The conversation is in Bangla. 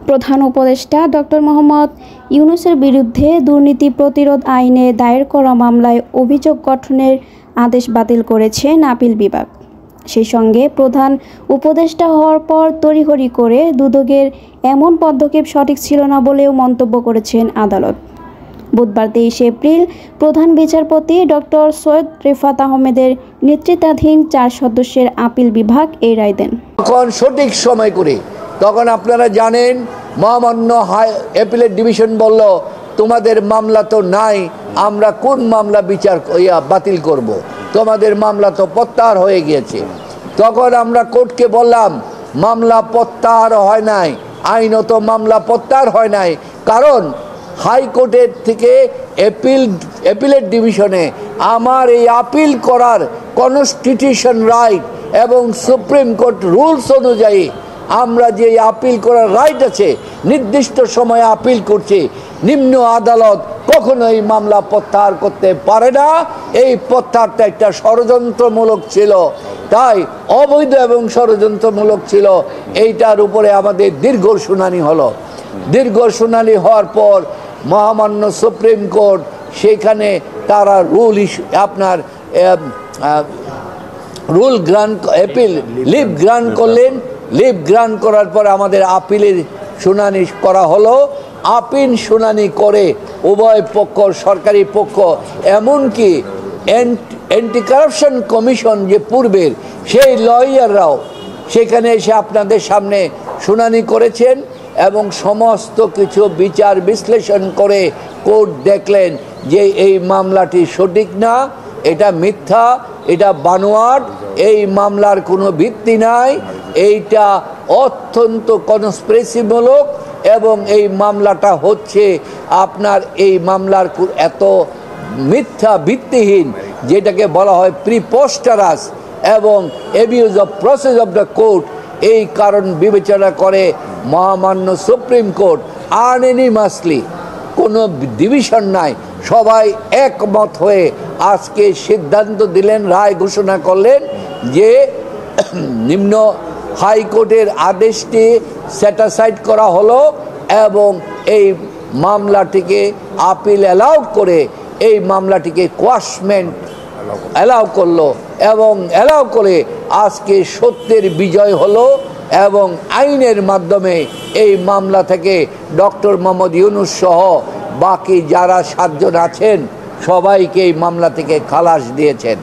প্রধান উপদেষ্টা ডক্টর মোহাম্মদ ইউনূসের বিরুদ্ধে দুর্নীতি প্রতিরোধ আইনে দায়ের করা মামলায় অভিযোগ গঠনের আদেশ বাতিল করেছেন আপিল বিভাগ। সেই সঙ্গে প্রধান উপদেষ্টা হওয়ার পর তড়িঘড়ি করে দুদকের এমন পদক্ষেপ সঠিক ছিল না বলেও মন্তব্য করেছেন আদালত। বুধবার 23 এপ্রিল প্রধান বিচারপতি ডক্টর সৈয়দ রেফাত আহমেদের নেতৃত্বাধীন 4 সদস্যের আপিল বিভাগ এই রায় দেন। তখন সঠিক সময় করে তখন আপনারা জানেন মহামান্য অ্যাপিলেট ডিভিশন বলল তোমাদের মামলা তো নাই, আমরা কোন মামলা বাতিল করব, তোমাদের মামলা তো প্রত্যাহার হয়ে গিয়েছে। তখন আমরা কোর্টকে বললাম মামলা প্রত্যাহার হয় নাই, আইনত মামলা প্রত্যাহার হয় নাই, কারণ হাইকোর্টের থেকে অ্যাপিলেট ডিভিশনে আমার এই আপিল করার কনস্টিটিউশন রাইট এবং সুপ্রিম কোর্ট রুলস অনুযায়ী আমরা যে আপিল করার রাইট আছে, নির্দিষ্ট সময়ে আপিল করছি, নিম্ন আদালত কখনো এই মামলা প্রত্যাহার করতে পারে না। এই প্রত্যাহারটা একটা ষড়যন্ত্রমূলক ছিল, তাই অবৈধ এবং ষড়যন্ত্রমূলক ছিল। এইটার উপরে আমাদের দীর্ঘ শুনানি হলো। দীর্ঘ শুনানি হওয়ার পর মহামান্য সুপ্রিম কোর্ট সেখানে তারা rule grant appeal leave grant করলেন। লিভ গ্রান্ট করার পর আমাদের আপিলের শুনানি করা হলো। আপিল শুনানি করে উভয় পক্ষ, সরকারি পক্ষ, এমনকি অ্যান্টি কারাপশন কমিশন যে পূর্বের সেই লয়াররাও সেখানে এসে আপনাদের সামনে শুনানি করেছেন এবং সমস্ত কিছু বিচার বিশ্লেষণ করে কোর্ট দেখলেন যে এই মামলাটি সঠিক না, এটা মিথ্যা, এটা বানোয়াট, এই মামলার কোনো ভিত্তি নাই, এইটা অত্যন্ত কনস্পিরেসিমূলক এবং এই মামলাটা হচ্ছে আপনার এই মামলার এত মিথ্যা ভিত্তিহীন, যেটাকে বলা হয় প্রিপোস্টারাস এবং abuse of process of the court. এই কারণ বিবেচনা করে মহামান্য সুপ্রিম কোর্ট আনএনিমাসলি, কোনো ডিভিশন নাই, সবাই একমত হয়ে আজকে সিদ্ধান্ত দিলেন, রায় ঘোষণা করলেন যে নিম্ন হাইকোর্টের আদেশটি স্যাটিসফাইড করা হলো এবং এই মামলাটিকে আপিল অ্যালাউ করে এই মামলাটিকে কোয়াশমেন্ট অ্যালাউ করলো এবং অ্যালাউ করে আজকে সত্যের বিজয় হলো এবং আইনের মাধ্যমে এই মামলা থেকে ডক্টর মোহাম্মদ ইউনূস সহ বাকি যারা 7 জন আছেন সবাইকে এই মামলা থেকে খালাস দিয়েছেন।